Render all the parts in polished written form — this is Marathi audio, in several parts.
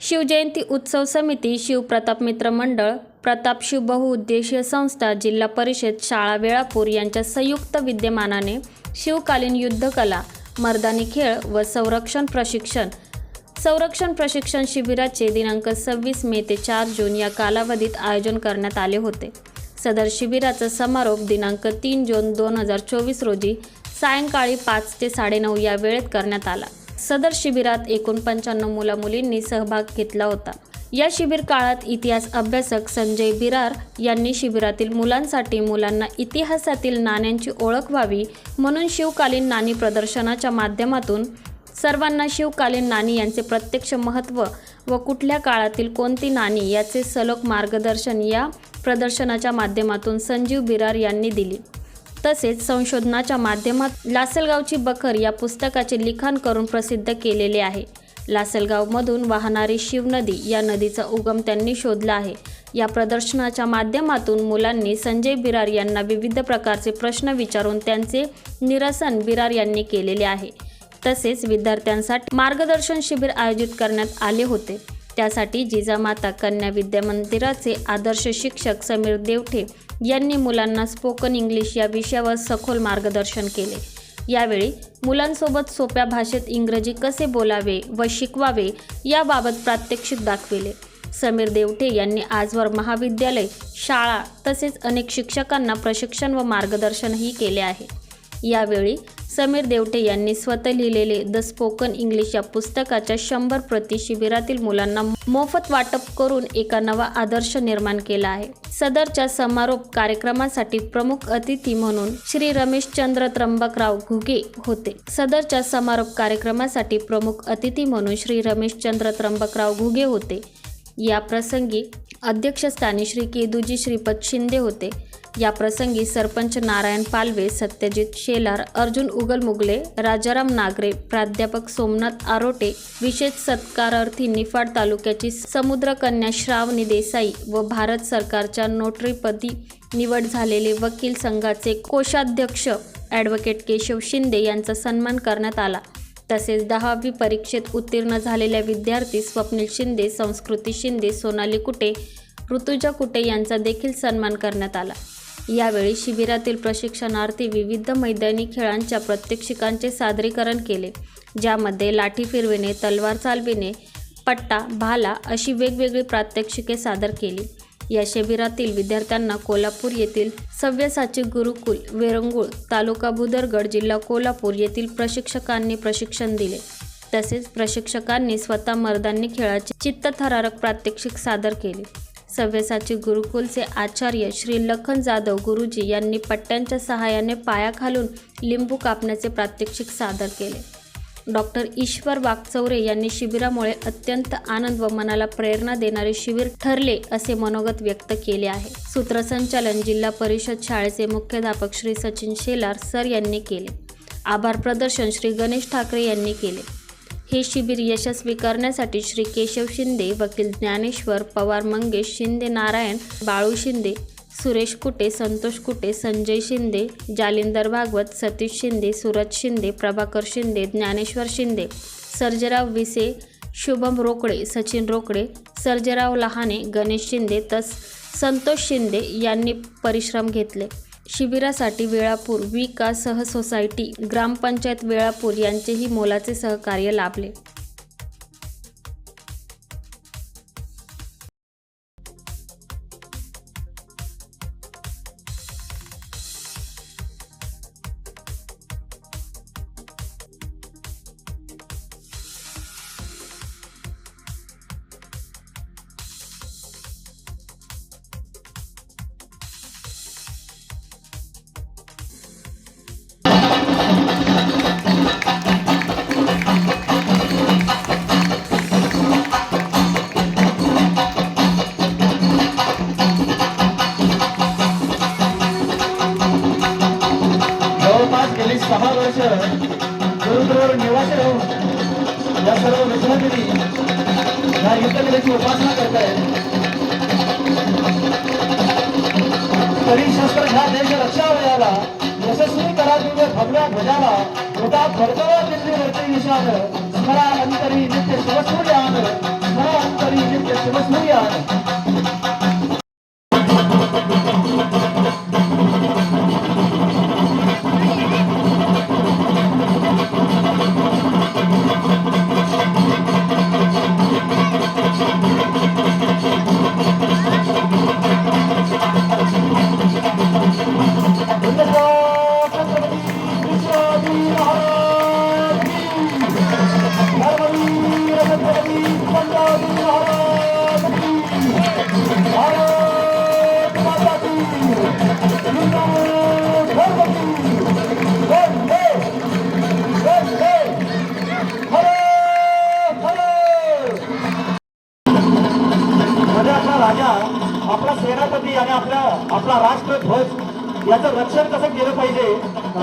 शिवजयंती उत्सव समिती, शिवप्रताप मित्र मंडळ, प्रताप शिव बहुउद्देशीय संस्था, जिल्हा परिषद शाळा वेळापूर यांच्या संयुक्त विद्यमानाने शिवकालीन युद्धकला, मर्दानी खेळ व संरक्षण प्रशिक्षण शिबिराचे दिनांक 26 मे ते 4 जून या कालावधीत आयोजन करण्यात आले होते। सदर शिबिराचा समारोप दिनांक 3 जून 2024 रोजी सायंकाळी 5 ते 9:30 या वेळेत करण्यात आला। सदर शिबिरात एकूण 95 मुला-मुलींनी सहभाग घेतला होता। या शिबिर काळात इतिहास अभ्यासक संजय बिरार यांनी शिबिरातील मुलांसाठी मुलांना इतिहासातील नाण्यांची ओळख व्हावी म्हणून शिवकालीन नाणी प्रदर्शनाच्या माध्यमातून सर्वांना शिवकालीन नाणी यांचे प्रत्यक्ष महत्त्व व कुठल्या काळातील कोणती नाणी याचे सलोख मार्गदर्शन या प्रदर्शनाच्या माध्यमातून संजीव बिरार यांनी दिली। तसेच संशोधनाच्या माध्यमात लासलगावची बखर या पुस्तकाचे लिखाण करून प्रसिद्ध केलेले आहे। लासलगावमधून वाहणारी शिवनदी या नदीचा उगम त्यांनी शोधला आहे। या प्रदर्शनाच्या माध्यमातून मुलांनी संजय बिरार यांना विविध प्रकारचे प्रश्न विचारून त्यांचे निरसन बिरार यांनी केलेले आहे। तसेच विद्यार्थ्यांसाठी मार्गदर्शन शिबिर आयोजित करण्यात आले होते। त्यासाठी जिजामाता कन्या विद्या मंदिराचे आदर्श शिक्षक समीर देवठे यांनी मुलांना स्पोकन इंग्लिश या विषयावर सखोल मार्गदर्शन केले। यावेळी मुलांसोबत सोप्या भाषेत इंग्रजी कसे बोलावे व शिकवावे याबाबत प्रात्यक्षिक दाखविले। समीर देवठे यांनी आजवर महाविद्यालय, शाळा तसेच अनेक शिक्षकांना प्रशिक्षण व मार्गदर्शनही केले आहे। यावेळी समीर देवठे यांनी स्वतः लिहिलेले द स्पोकन इंग्लिश या पुस्तकाच्या 100 प्रती शिबिरातील मुलांना मोफत वाटप करून एका नवा आदर्श निर्माण केला आहे। सदरच्या समारोप कार्यक्रमासाठी प्रमुख अतिथी म्हणून श्री रमेशचंद्र त्र्यंबकराव घुगे होते। सदरच्या समारोप कार्यक्रमासाठी प्रमुख अतिथी म्हणून श्री रमेशचंद्र त्र्यंबकराव घुगे होते। या प्रसंगी अध्यक्षस्थानी श्री केदूजी श्रीपद शिंदे होते। या प्रसंगी सरपंच नारायण पालवे, सत्यजित शेलार, अर्जुन उगलमुगले, राजाराम नागरे, प्राध्यापक सोमनाथ आरोटे, विशेष सत्कारार्थी निफाड तालुक्याची समुद्रकन्या श्रावणी देसाई व भारत सरकारच्या नोटरीपदी निवड झालेले वकील संघाचे कोषाध्यक्ष ॲडव्होकेट केशव शिंदे यांचा सन्मान करण्यात आला। तसेच 10वी परीक्षेत उत्तीर्ण झालेल्या विद्यार्थी स्वप्नील शिंदे, संस्कृती शिंदे, सोनाली कुटे, ऋतुजा कुटे यांचा देखील सन्मान करण्यात आला। यावेळी शिबिरातील प्रशिक्षणार्थी विविध मैदानी खेळांच्या प्रात्यक्षिकांचे सादरीकरण केले, ज्यामध्ये लाठी फिरविणे, तलवार चालविणे, पट्टा, भाला अशी वेगवेगळी प्रात्यक्षिके सादर केली। या शिबिरातील विद्यार्थ्यांना कोल्हापूर येथील सव्यसाची गुरुकुल, वेरंगुळ, तालुका भुदरगड, जिल्हा कोल्हापूर येथील प्रशिक्षकांनी प्रशिक्षण दिले। तसेच प्रशिक्षकांनी स्वतः मर्दानी खेळाचे चित्तथरारक प्रात्यक्षिक सादर केले। सव्यसाची गुरुकुलचे आचार्य श्री लखन जाधव गुरुजी यांनी पट्ट्यांच्या सहाय्याने पायाखालून लिंबू कापण्याचे प्रात्यक्षिक सादर केले। डॉक्टर ईश्वर वाकचौरे यांनी शिबिरामुळे अत्यंत आनंद व मनाला प्रेरणा देणारे शिबिर ठरले असे मनोगत व्यक्त केले आहे। सूत्रसंचालन जिल्हा परिषद शाळेचे मुख्याध्यापक श्री सचिन शेलार सर यांनी केले। आभार प्रदर्शन श्री गणेश ठाकरे यांनी केले। हे शिबिर यशस्वी करण्यासाठी श्री केशव शिंदे, वकील ज्ञानेश्वर पवार, मंगेश शिंदे, नारायण बाळू शिंदे, सुरेश कुटे, संतोष कुटे, संजय शिंदे, जालिंदर भागवत, सतीश शिंदे, सूरज शिंदे, प्रभाकर शिंदे, ज्ञानेश्वर शिंदे, सर्जेराव विसे, शुभम रोकडे, सचिन रोकडे, सर्जेराव लहाने, गणेश शिंदे संतोष शिंदे यांनी परिश्रम घेतले। शिबिरासाठी वेळापूर विकास सोसायटी, ग्रामपंचायत वेळापूर यांचेही मोलाचे सहकार्य लाभले। गेली 6 वर्ष गुरुद्वारावर निवासी राहून या सर्व विद्यार्थी या युद्धकलेची उपासना करतायत। तरी शस्त्र ह्या देश रक्षावयाला यशस्वी करा तुझे भगव्या ध्वजाला मोठा फडकवा दिल्लीवरती निशाण स्मरा अंतरी नित्य शिवसूर्यान स्मरा छत्रपती आणि आपला राष्ट्रध्वज याचं रक्षण कसं केलं पाहिजे.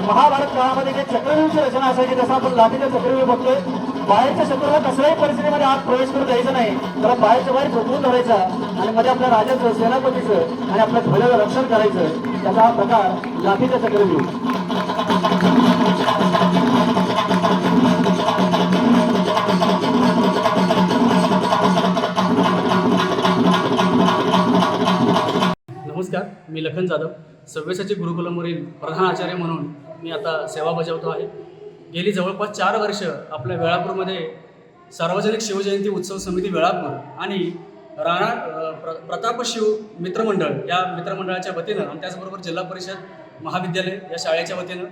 महाभारत काळामध्ये जे चक्रव्यूहाची रचना असायची तसं आपण लाठीचा चक्रव्यूह बघतोय. बाहेरच्या शत्रूला कसल्याही परिस्थितीमध्ये आत प्रवेश करू द्यायचा नाही, तर बाहेरच्या बाहेर झोपून धरायचा आणि मध्ये आपल्या राजाचं, सेनापतीचं आणि आपल्या ध्वजाचं रक्षण करायचं. त्याचा हा प्रकार लाठीचा चक्रव्यूह. नमस्कार, मी लखन जाधव, सव्यसाची गुरुकुलमवरील प्रधान आचार्य म्हणून मी आता सेवा बजावतो आहे. गेली जवळपास 4 वर्ष आपल्या वेळापूरमध्ये सार्वजनिक शिवजयंती उत्सव समिती वेळापूर आणि प्रताप शिव मित्रमंडळ या मित्रमंडळाच्या वतीनं आणि त्याचबरोबर जिल्हा परिषद महाविद्यालय या शाळेच्या वतीनं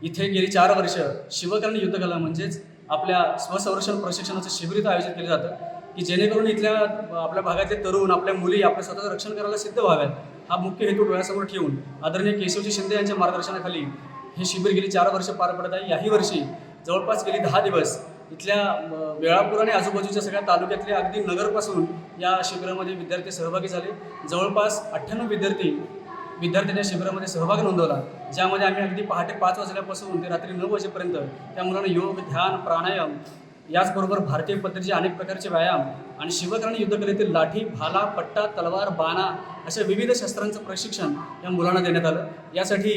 इथे गेली 4 वर्ष शिवकर्ण युद्धकला म्हणजेच आपल्या स्वसंरक्षण प्रशिक्षणाचं शिबिर इथं आयोजित केलं जातं की जेणेकरून इथल्या आपल्या भागातले तरुण, आपल्या मुली आपल्या स्वतःचं रक्षण करायला सिद्ध व्हाव्यात. हा मुख्य हेतू डोळ्यासमोर ठेवून आदरणीय केशवजी शिंदे यांच्या मार्गदर्शनाखाली हे शिबिर गेली 4 वर्ष पार पडत आहे. याही वर्षी जवळपास गेली 10 दिवस इथल्या वेळापूर आणि आजूबाजूच्या सगळ्या तालुक्यातले अगदी नगरपासून या शिबिरामध्ये विद्यार्थी सहभागी झाले. जवळपास 98 विद्यार्थ्यांनी शिबिरामध्ये सहभाग नोंदवला, ज्यामध्ये आम्ही अगदी पहाटे 5 वाजल्यापासून ते रात्री 9 वाजेपर्यंत त्या मुलांना योग, ध्यान, प्राणायाम याचबरोबर भारतीय पद्धतीचे अनेक प्रकारचे व्यायाम आणि शिवकर्ण युद्धकलेतील लाठी, भाला, पट्टा, तलवार, बाणा अशा विविध शस्त्रांचं प्रशिक्षण या मुलांना देण्यात आलं. यासाठी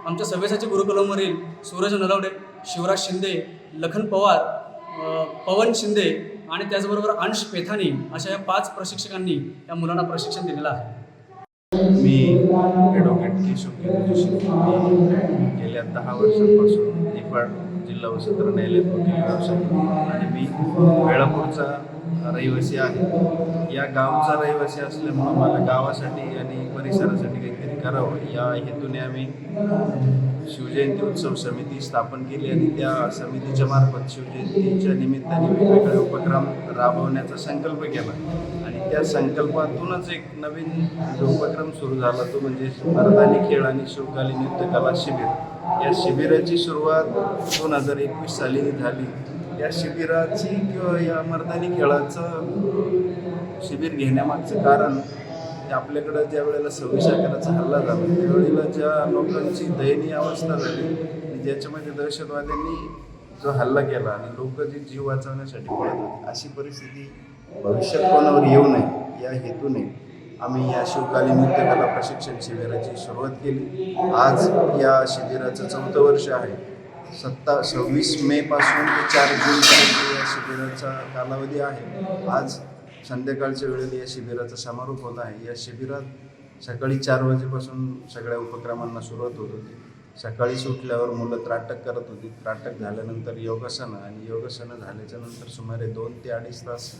आमच्या सव्यसाची गुरुकुलमवरील सूरज नलवडे, शिवराज शिंदे, लखन पवार, पवन शिंदे आणि त्याचबरोबर अंश पेथानी अशा या 5 प्रशिक्षकांनी या मुलांना प्रशिक्षण दिलेलं आहे. मी ॲडव्होकेट केशव शिंदे. मी गेल्या 10 वर्षांपासून नेपाळ जिल्हा व सत्र न्यायालयात वकील व्यवसाय आणि मी वेळापूरचा रहिवासी आहे. या गावचा रहिवासी असल्यामुळं मला गावासाठी आणि परिसरासाठी काहीतरी करावं या हेतूने आम्ही शिवजयंती उत्सव समिती स्थापन केली आणि त्या समितीच्या मार्फत शिवजयंतीच्या निमित्ताने वेगवेगळे उपक्रम राबवण्याचा संकल्प केला आणि त्या संकल्पातूनच एक नवीन उपक्रम सुरू झाला, तो म्हणजे मर्दानी खेळ आणि शिवकालीन युद्धकला शिबिर. या शिबिराची सुरुवात 2021 साली झाली. या शिबिराची किंवा या मर्दानी खेळाचं शिबिर घेण्यामागचं कारण आपल्याकडं ज्या वेळेला 26 अकराचा हल्ला झाला त्यावेळेला ज्या लोकांची दयनीय अवस्था झाली, ज्याच्यामध्ये दहशतवाद्यांनी जो हल्ला केला आणि लोक जे जीव वाचवण्यासाठी पळत होते, अशी परिस्थिती भविष्यात कोणावर येऊ नये या हेतूने आम्ही या शिवकालीन युद्धकला प्रशिक्षण शिबिराची सुरुवात केली. आज या शिबिराचं 4थं वर्ष आहे. 26 मे पासून ते 4 जूनपर्यंत या शिबिराचा कालावधी आहे. आज संध्याकाळच्या वेळेला या शिबिराचा समारोप होत आहे. या शिबिरात सकाळी 4 वाजेपासून सगळ्या उपक्रमांना सुरुवात होत होती. सकाळी सुटल्यावर मुलं त्राटक करत होती. त्राटक झाल्यानंतर योगासनं आणि योगासनं झाल्याच्या नंतर सुमारे 2 ते 2.5 तास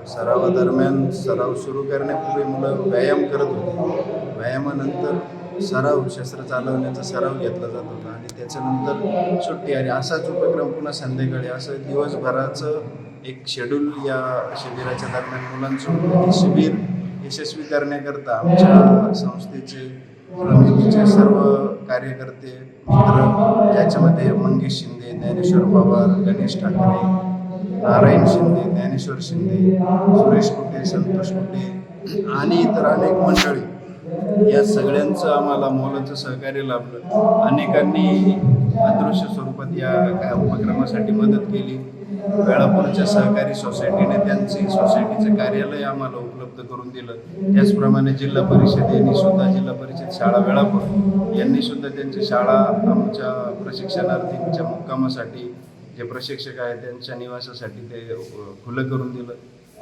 सरावादरम्यान सराव सुरू करण्यापूर्वी मुलं व्यायाम करत होते. व्यायामानंतर शस्त्र चालवण्याचा सराव घेतला जात होता आणि त्याच्यानंतर सुट्टी आणि असाच उपक्रम पुन्हा संध्याकाळी असं दिवसभराचं एक शेड्यूल या शिबिराच्या दरम्यान मुलांचं. शिबिर यशस्वी करण्याकरता आमच्या संस्थेचे समितीचे सर्व कार्यकर्ते मित्र, ज्याच्यामध्ये मंगेश शिंदे, ज्ञानेश्वर पवार, गणेश ठाकरे, नारायण शिंदे, ज्ञानेश्वर शिंदे, सुरेश कुटे, संतोष कुटे आणि इतर अनेक मंडळी, या सगळ्यांचं आम्हाला मोलाचं सहकार्य लाभलं. अनेकांनी अदृश्य स्वरूपात या उपक्रमासाठी मदत केली. वेळापूरच्या सहकारी सोसायटीने त्यांची सोसायटीचं कार्यालय आम्हाला उपलब्ध करून दिलं. त्याचप्रमाणे जिल्हा परिषद शाळा वेळापूर यांनी सुद्धा त्यांची शाळा आमच्या प्रशिक्षणार्थींच्या मुक्कामासाठी जे प्रशिक्षक आहेत त्यांच्या निवासासाठी ते खुलं करून दिलं.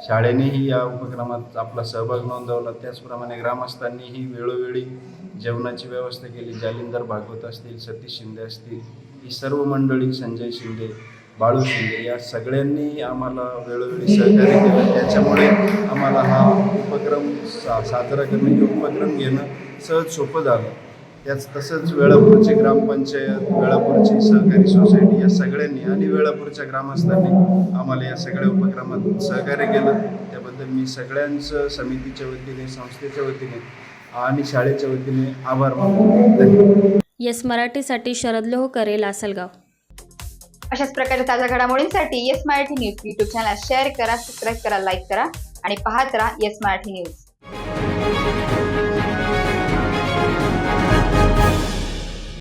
शाळेनेही या उपक्रमात आपला सहभाग नोंदवला. त्याचप्रमाणे ग्रामस्थांनीही वेळोवेळी जेवणाची व्यवस्था केली. जालिंदर भागवत असतील, सतीश शिंदे असतील, ही सर्व मंडळी, संजय शिंदे, बाळू शिंदे, या सगळ्यांनी आम्हाला वेळोवेळी सहकार्य केलं. त्याच्यामुळे आम्हाला हा उपक्रम साजरा करणं, हे उपक्रम घेणं सहज सोपं झालं. तसंच वेळापूरची ग्रामपंचायत, वेळापूरची सहकारी सोसायटी या सगळ्यांनी आणि वेळापूरच्या ग्रामस्थांनी आम्हाला या सगळ्या उपक्रमात सहकार्य केलं. त्याबद्दल मी सगळ्यांचं समितीच्या वतीने, संस्थेच्या वतीने आणि शाळेच्या वतीने आभार मानतो. धन्यवाद. येस मराठीसाठी शरद लोहकरे, लासलगाव. अशाच प्रकारच्या ताज्या घडामोडींसाठी yes Marathi news YouTube channel share करा, सबस्क्राईब करा, लाईक करा आणि पाहत राहा येस मराठी न्यूज.